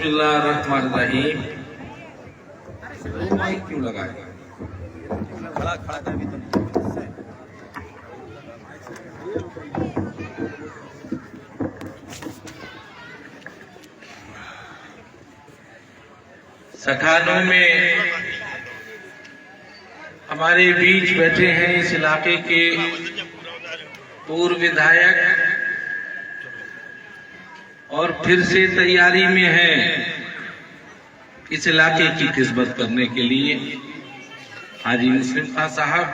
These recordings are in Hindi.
बिस्मिल्लाहिर्रहमानिर्रहीम। माइक क्यों लगाएगा? खड़ा खड़ा कर भी तो नहीं। सखानों में हमारे बीच बैठे हैं इस इलाके के पूर्व विधायक और फिर से तैयारी में हैं इस इलाके की खिदमत करने के लिए हाजी मुस्लिम खान साहब।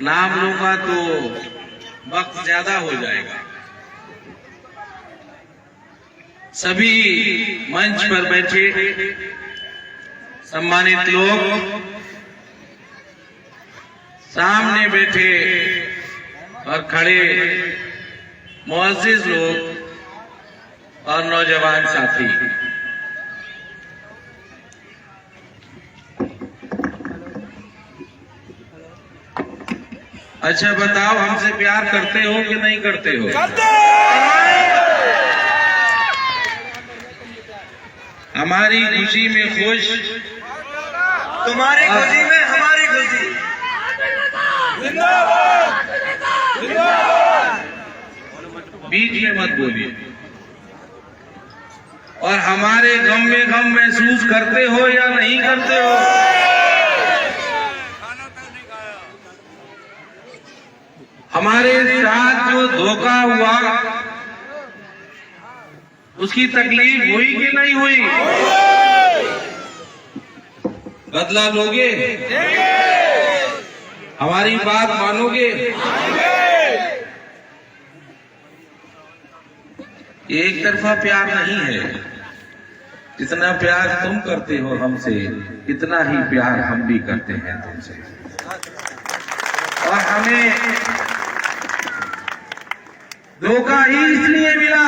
नाम लूंगा तो वक्त ज्यादा हो जाएगा। सभी मंच पर बैठे सम्मानित लोग, सामने बैठे और खड़े मुअज़्ज़िज़ लोग और नौजवान साथी, अच्छा बताओ, हमसे प्यार करते हो कि नहीं करते हो? हमारी खुशी में खुश, तुम्हारी खुशी में हमारी खुशी। जिंदाबाद जिंदाबाद। बीच में मत बोलिए। और हमारे गम में गम महसूस करते हो या नहीं करते हो? हमारे साथ जो धोखा हुआ उसकी तकलीफ हुई कि नहीं हुई? बदला लोगे? हमारी बात मानोगे? ये एक तरफा प्यार नहीं है। जितना प्यार तुम करते हो हमसे, इतना ही प्यार हम भी करते हैं तुमसे। और हमें धोखा ही इसलिए मिला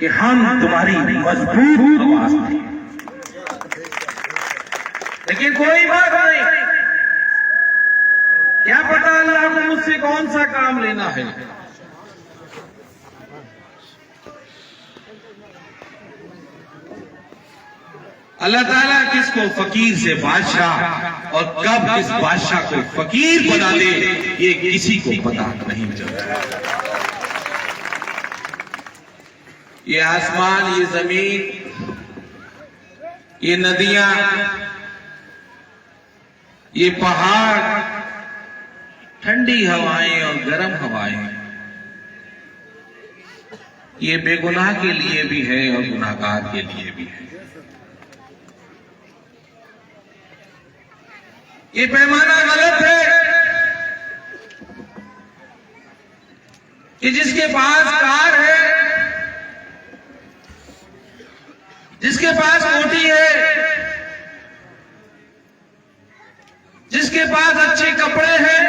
कि हम तुम्हारी मजबूत आवाज थी। लेकिन कोई बात नहीं, क्या पता अल्लाह को मुझसे कौन सा काम लेना है। अल्लाह ताला किसको फकीर से बादशाह और कब किस बादशाह को फकीर बना दे, ये किसी को पता नहीं चलता। ये आसमान, ये जमीन, ये नदियां, ये पहाड़, ठंडी हवाएं और गर्म हवाएं, ये बेगुनाह के लिए भी है और गुनाहगार के लिए भी है। ये पैमाना गलत है कि जिसके पास कार है, जिसके पास कोठी है, जिसके पास अच्छे कपड़े हैं,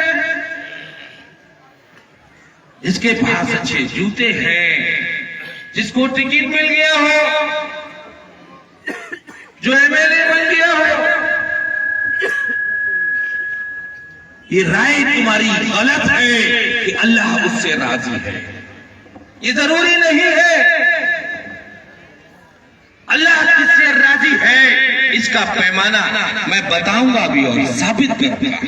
जिसके पास अच्छे जूते हैं, जिसको टिकट मिल गया हो, जो एमएलए बन गया हो, ये राय तुम्हारी गलत है कि अल्लाह उससे राजी है। ये जरूरी नहीं है। अल्लाह किससे राजी है इसका पैमाना मैं बताऊंगा भी और साबित करूंगा।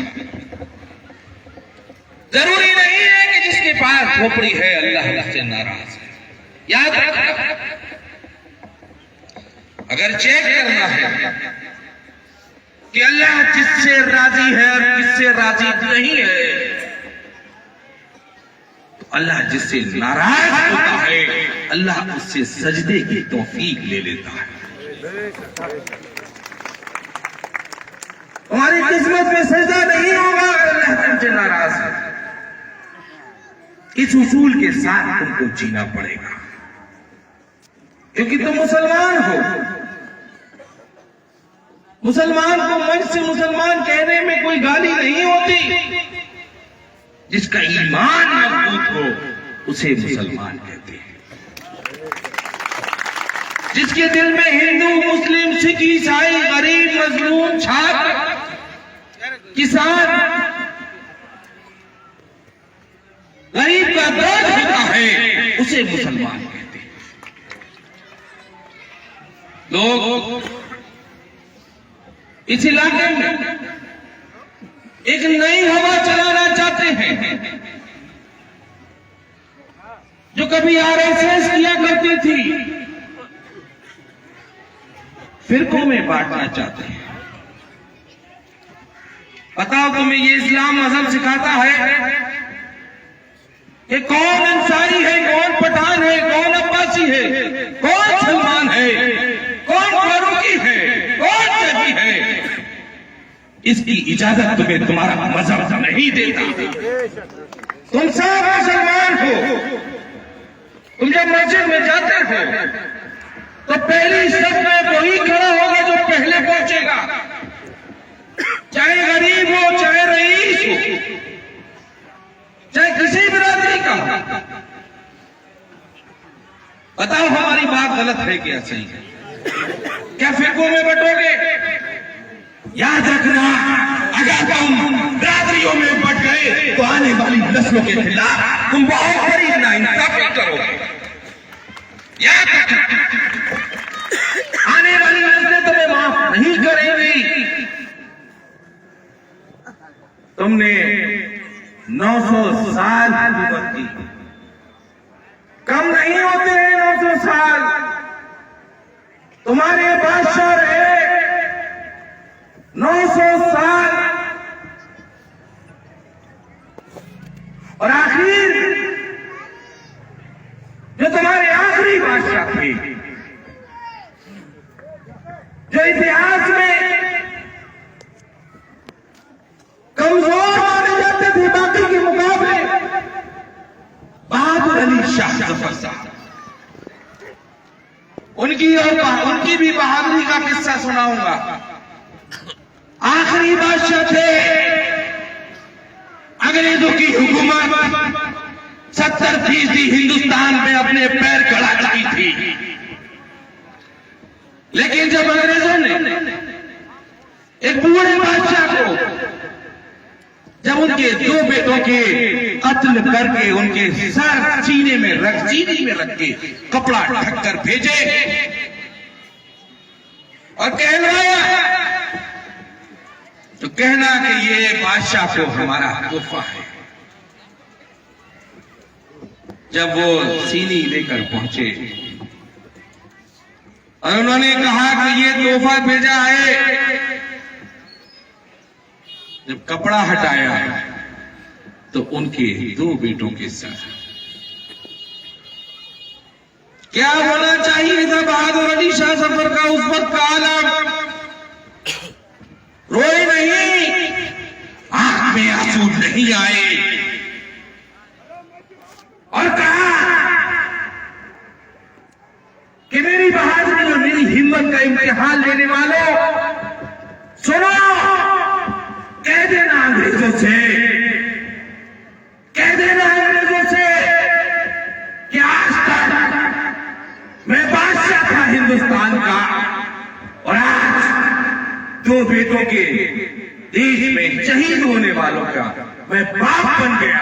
जरूरी नहीं है कि जिसके पास खोपड़ी है अल्लाह उससे नाराज है। याद रखना, अगर चेक करना है कि अल्लाह किससे राजी है और किससे राजी नहीं है, तो अल्लाह जिससे नाराज होता है अल्लाह उससे सजदे की तौफीक ले लेता है। हमारी किस्मत में सजदा नहीं होगा अल्लाह तुमसे नाराज है। इस उसूल के साथ तुमको जीना पड़ेगा, क्योंकि तुम मुसलमान हो। मुसलमान को मन से मुसलमान कहने में कोई गाली नहीं होती। जिसका ईमान मजबूत हो उसे मुसलमान कहते हैं। जिसके दिल में हिंदू, मुस्लिम, सिख, ईसाई, गरीब, मजलूम, छात्र, किसान, गरीब का दर्द होता है उसे मुसलमान कहते हैं। लोग इस इलाके में एक नई हवा चलाना चाहते हैं, जो कभी आरएसएस किया करती थी, फिरकों में बांटना चाहते हैं। बताओ तुम्हें ये इस्लाम मजहब सिखाता है कि कौन अंसारी है, कौन पठान है, कौन अब्बासी है, कौन सलमान है, कौन फारूकी है, कौन नबी है। इसकी इजाजत तुम्हें तुम्हारा मजहब नहीं देता। तुम सब मुसलमान हो। तुम जब मस्जिद में जाते हो तो पहली सफ में वही खड़ा होगा जो पहले पहुंचेगा, चाहे गरीब हो, चाहे रईस हो, चाहे किसी बिरादरी का। बताओ हमारी बात गलत है क्या सही है? क्या फिरकों में बंटोगे? याद रखना, अगर तुम बिरादरियों में बंट गए तो आने वाली नस्लों के खिलाफ तुम बहुत बड़ी नाइंसाफी करोगे। याद रखना, आने वाली नस्लें तुम्हें माफ नहीं करेंगी। तुमने 900 साल हुकूमत की, कम नहीं होते हैं 900 साल। तुम्हारे बादशाह रहे 900 साल, और आखिर जो तुम्हारे आखिरी बादशाह थे, जो इतिहास में कमजोर माने जाते थे बाकी के मुकाबले, बहादुर अली शाह जफर साहब, उनकी भी बहादुरी का किस्सा सुनाऊंगा। आखिरी बादशाह थे, अंग्रेजों की हुकूमत 70% हिंदुस्तान में अपने पैर गड़ा चुकी थी। लेकिन जब अंग्रेजों ने एक बूढ़े बादशाह को, जब उनके 2 बेटों के कत्ल करके उनके सर चीनी में रख के कपड़ा ढककर भेजे और कहलाया, तो कहना कि ये बादशाह को हमारा तोहफा है। जब वो चीनी लेकर पहुंचे और उन्होंने कहा कि ये तोहफा भेजा है, जब कपड़ा हटाया तो उनके 2 बेटों के सर। क्या होना चाहिए था बहादुर अली शाह जफर का उस वक्त का आलम? रोए नहीं, आंख में आंसू नहीं आए, और कहा कि मेरी बहादुरी और मेरी हिम्मत का इम्तिहान लेने वालों, सुनो, कह देना अंग्रेजों से, कह देना अंग्रेजों से कि आज तक मैं बादशाह था हिंदुस्तान का, और आज 2 बेटों के देश में शहीद होने वालों का मैं बाप बन गया।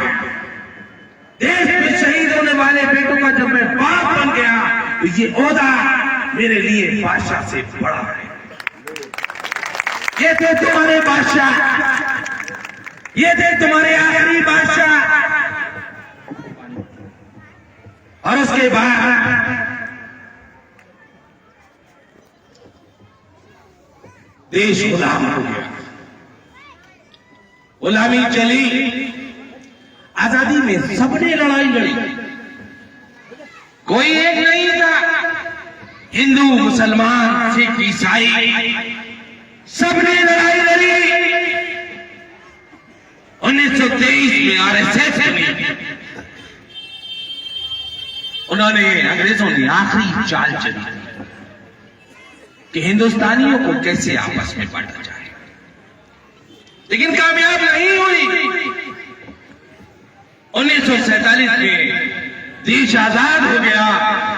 देश में शहीद होने वाले बेटों का जब मैं बाप बन गया तो ये ओहदा मेरे लिए बादशाह से बड़ा है। ये थे तुम्हारे बादशाह, ये थे तुम्हारे आखिरी बादशाह, और उसके बाद देश गुलाम हो गया, गुलामी चली। आजादी में सबने लड़ाई लड़ी, कोई एक नहीं था, हिंदू, मुसलमान, सिख, ईसाई, सबने लड़ाई लड़ी। 1923 में आरएसएस ने, उन्होंने, अंग्रेजों ने आखिरी चाल चली कि हिंदुस्तानियों को कैसे आपस में बांटा जाए, लेकिन कामयाब नहीं हुई। 1947 में देश आजाद हो गया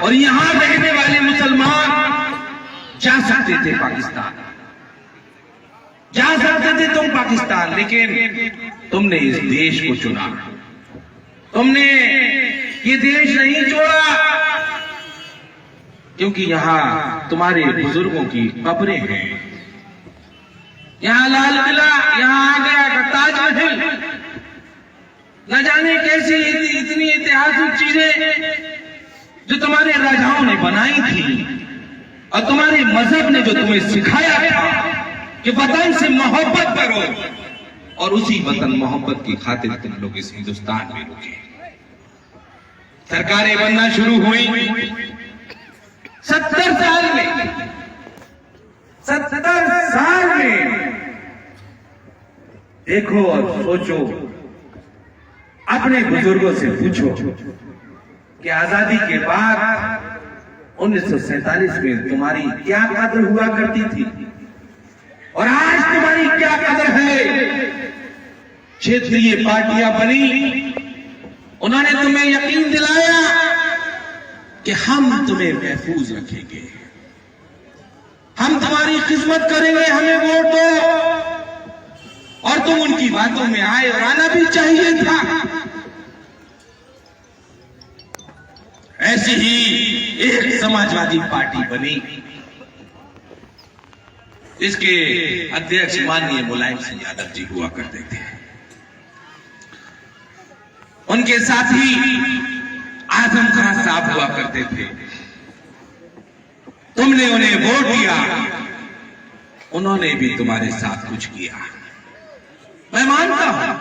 और यहां रहने वाले मुसलमान जा सकते थे पाकिस्तान, जा सकते थे तुम पाकिस्तान, लेकिन तुमने इस देश को चुना, तुमने ये देश नहीं छोड़ा क्योंकि यहाँ तुम्हारे बुजुर्गों की कब्रें हैं। यहाँ लाल किला, यहाँ आगरा का ताजमहल, न जाने कैसी इतनी ऐतिहासिक चीजें जो तुम्हारे राजाओं ने बनाई थी, और तुम्हारे मजहब ने जो तुम्हें सिखाया था कि वतन से मोहब्बत करो, और उसी वतन मोहब्बत की खातिर तुम लोग इस हिंदुस्तान में रुके। सरकारें बनना शुरू हुई 70 साल में, 70 साल में। देखो और सोचो, अपने बुजुर्गों से पूछो कि आजादी के बाद 1947 में तुम्हारी क्या कदर हुआ करती थी और आज तुम्हारी क्या कदर है। क्षेत्रीय पार्टियां बनी, उन्होंने तुम्हें यकीन दिलाया कि हम तुम्हें महफूज रखेंगे, हम तुम्हारी खिदमत करेंगे, हमें वोट दो। और तुम उनकी बातों में आए, और आना भी चाहिए था। ऐसी ही एक समाजवादी पार्टी बनी, इसके अध्यक्ष माननीय मुलायम सिंह यादव जी हुआ करते थे। उनके साथी आजम खान साहब हुआ करते थे। तुमने उन्हें वोट दिया, उन्होंने भी तुम्हारे साथ कुछ किया, मैं मानता हूं।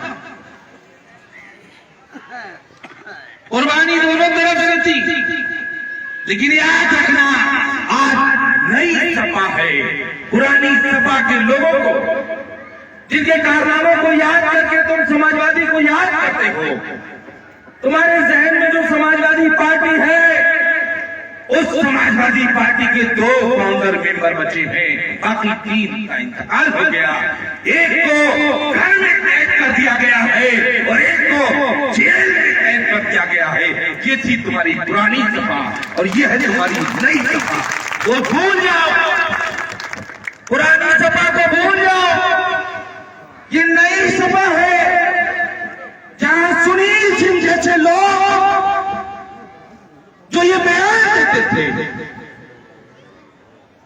कुर्बानी दोनों तरफ से थी, लेकिन याद रखना, आज नई सपा है। पुरानी सपा के लोगों को, जिनके कारनामों को याद करके तुम समाजवादी को याद करते हो, तुम्हारे जहन में जो समाजवादी पार्टी है, उस समाजवादी पार्टी के 2 फाउंडर मेंबर बचे हैं, बाकी 3 का इंतकाल हो गया। एक को घर में कैद कर दिया गया है और एक को जेल में कैद कर दिया गया है। ये थी तुम्हारी पुरानी सपा और ये है तुम्हारी नई सपा। वो भूल जाओ, पुरानी सपा को भूल जाओ। ये नई सपा है, जहां सुनील सिंह जैसे लोग जो ये बयान देते थे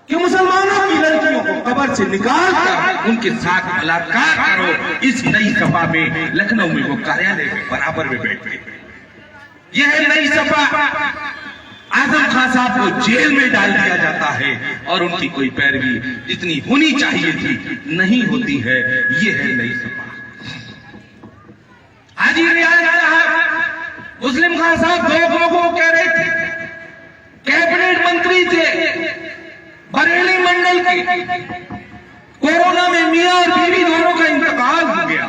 कि मुसलमानों की लड़कियों को कब्र से निकाल कर उनके साथ बलात्कार करो, इस नई सपा में लखनऊ में वो कार्यालय में बराबर में बैठे। यह है नई सपा। आजम खान साहब को जेल में डाल दिया जाता है और उनकी कोई पैरवी जितनी होनी चाहिए थी नहीं होती है। ये है नई सपा। हाजी रियाज साहब, मुस्लिम खान साहब 2 लोगों को कह रहे थे, कैबिनेट मंत्री थे बरेली मंडल के, कोरोना में मियां और बीवी दोनों का इंतकाल हो गया।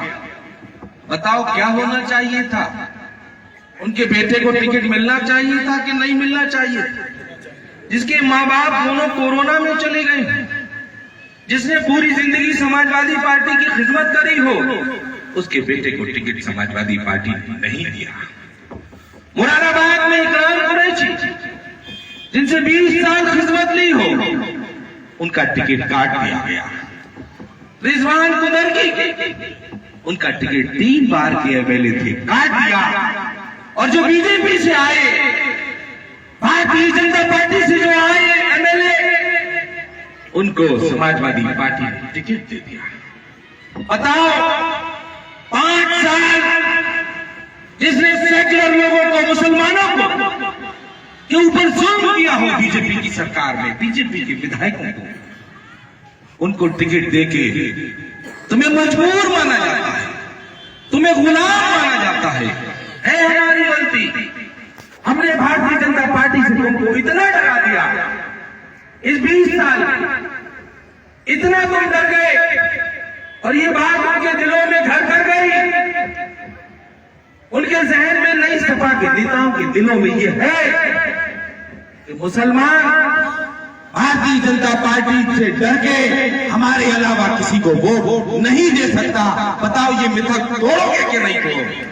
बताओ क्या होना चाहिए था? उनके बेटे को टिकट मिलना चाहिए था कि नहीं मिलना चाहिए? जिसके माँ बाप दोनों कोरोना में चले गए, जिसने पूरी जिंदगी समाजवादी पार्टी की खिदमत करी हो, उसके बेटे को टिकट समाजवादी पार्टी ने नहीं दिया। मुरादाबाद में इकराम कुरैशी, जिनसे 20 साल खिदमत ली हो, उनका टिकट काट दिया गया। रिजवान कुदरकी, उनका टिकट 3 बार के एमएलए थे, काट दिया। और जो बीजेपी से आए, भारतीय जनता पार्टी से जो आए एमएलए, उनको समाजवादी पार्टी ने टिकट दे दिया। बताओ, 5 साल जिसने सेक्युलर लोगों को, मुसलमानों को के ऊपर जुल्म किया हो बीजेपी की सरकार में, बीजेपी के विधायकों को, उनको टिकट देके तुम्हें मजबूर माना जाता है, तुम्हें गुलाम माना जाता है हमारी गलती। हमने भारतीय जनता पार्टी से तुमको इतना डरा दिया, इस 20 साल इतना तुम डर गए, और ये बात उनके दिलों में घर कर गई। उनके जहन में नई सपा के नेताओं के दिलों में ये है कि मुसलमान भारतीय जनता पार्टी से डर के हमारे अलावा किसी को वोट नहीं दे सकता। बताओ ये मिथक तोड़ोगे कि नहीं तोड़ोगे?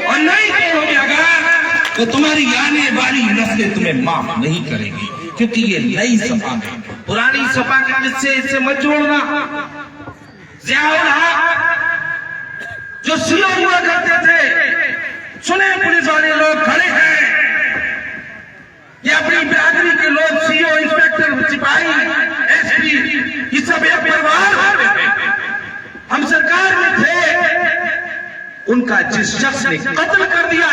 और नहीं तोड़ोगे अगर, तो तुम्हारी आने वाली नस्लें तुम्हें माफ नहीं करेगी, क्योंकि ये नई सपा में, पुरानी सपा के किस्से इससे मत जोड़ना। ज़ियाउल हक जो सीओ हुआ करते थे, सुने पुलिस वाले लोग खड़े हैं, ये अपनी बिरादरी के लोग जिस शख्स ने कत्ल कर दिया,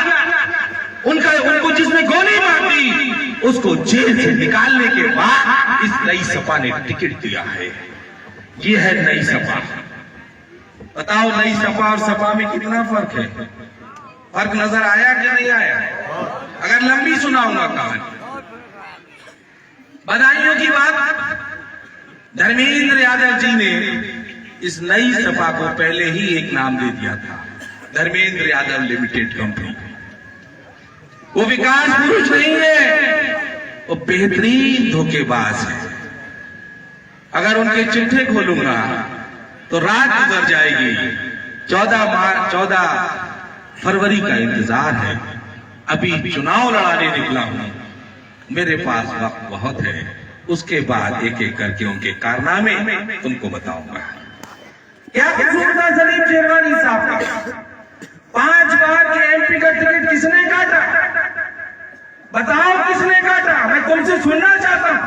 उनको जिसने गोली मार दी, उसको जेल से निकालने के बाद इस नई सपा ने टिकट दिया है। ये है नई सपा। बताओ नई सपा और सपा में कितना फर्क है? फर्क नजर आया कि नहीं आया? अगर लंबी सुनाऊंगा कहानी। बधाइयों की बात, धर्मेंद्र यादव जी ने इस नई सपा को पहले ही एक नाम दे दिया था, धर्मेंद्र यादव लिमिटेड कंपनी। वो विकास पुरुष नहीं है, वो बेहतरीन धोखेबाज है। अगर उनके चिट्ठे खोलूंगा तो रात गुजर जाएगी। 14 फरवरी का इंतजार है। अभी चुनाव लड़ाने निकला हूं, मेरे पास वक्त बहुत है। उसके बाद एक एक करके उनके कारनामे तुमको बताऊंगा। क्या कसूर था सलीम शेरवानी साहब का? 5 बार के एमपी का टिकट किसने काटा? बताओ किसने काटा? मैं तुमसे सुनना चाहता हूं।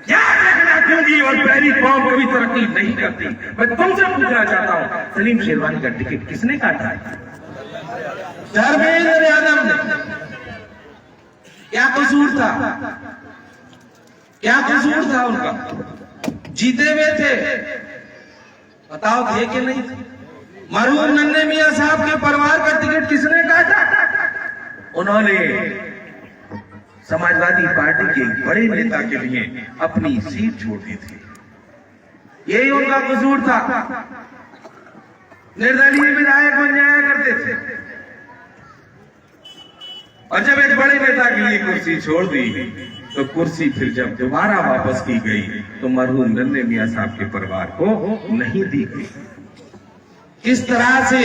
क्या देखना क्योंकि और पहली कौम कभी तरक्की नहीं करती। मैं तुमसे पूछना चाहता हूं, सलीम शेरवानी का टिकट किसने काटा? धर्मेंद्र यादव ने। क्या कसूर था? क्या कसूर था उनका? जीते हुए थे, बताओ थे कि नहीं थे? मरहूम नन्हे मियां साहब के परिवार का टिकट किसने काटा? उन्होंने समाजवादी पार्टी के बड़े नेता के लिए अपनी सीट छोड़ दी थी। यही उनका कसूर था। निर्दलीय विधायक बन जाया करते थे और जब एक बड़े नेता के लिए कुर्सी छोड़ दी तो कुर्सी फिर जब दोबारा वापस की गई तो मरहूम नन्हे मियां साहब के परिवार को नहीं दी गई। किस तरह से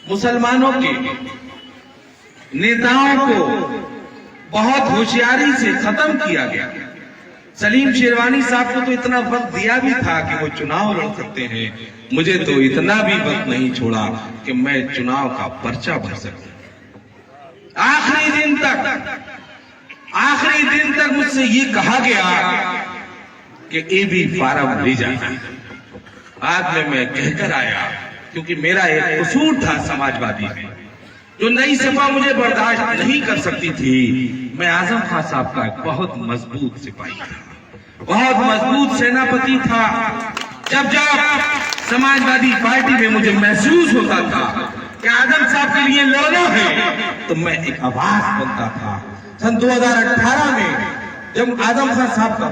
मुसलमानों के नेताओं को बहुत होशियारी से खत्म किया गया। सलीम शेरवानी साहब को तो इतना वक्त दिया भी था कि वो चुनाव लड़ सकते हैं, मुझे तो इतना भी वक्त नहीं छोड़ा कि मैं चुनाव का पर्चा भर सकूं। आखिरी दिन तक मुझसे ये कहा गया कि एबी फार्म ले जाना। बाद में मैं कहकर आया, क्योंकि मेरा एक कसूर था समाजवादी में, जो नई सपा मुझे बर्दाश्त नहीं कर सकती थी। मैं आजम खान साहब का एक बहुत मजबूत सिपाही था, बहुत मजबूत सेनापति था। जब समाजवादी पार्टी में मुझे महसूस होता था कि आजम साहब के लिए लड़ना है, तो मैं एक आवाज बनता था। सन 2018 में जब आजम खान साहब का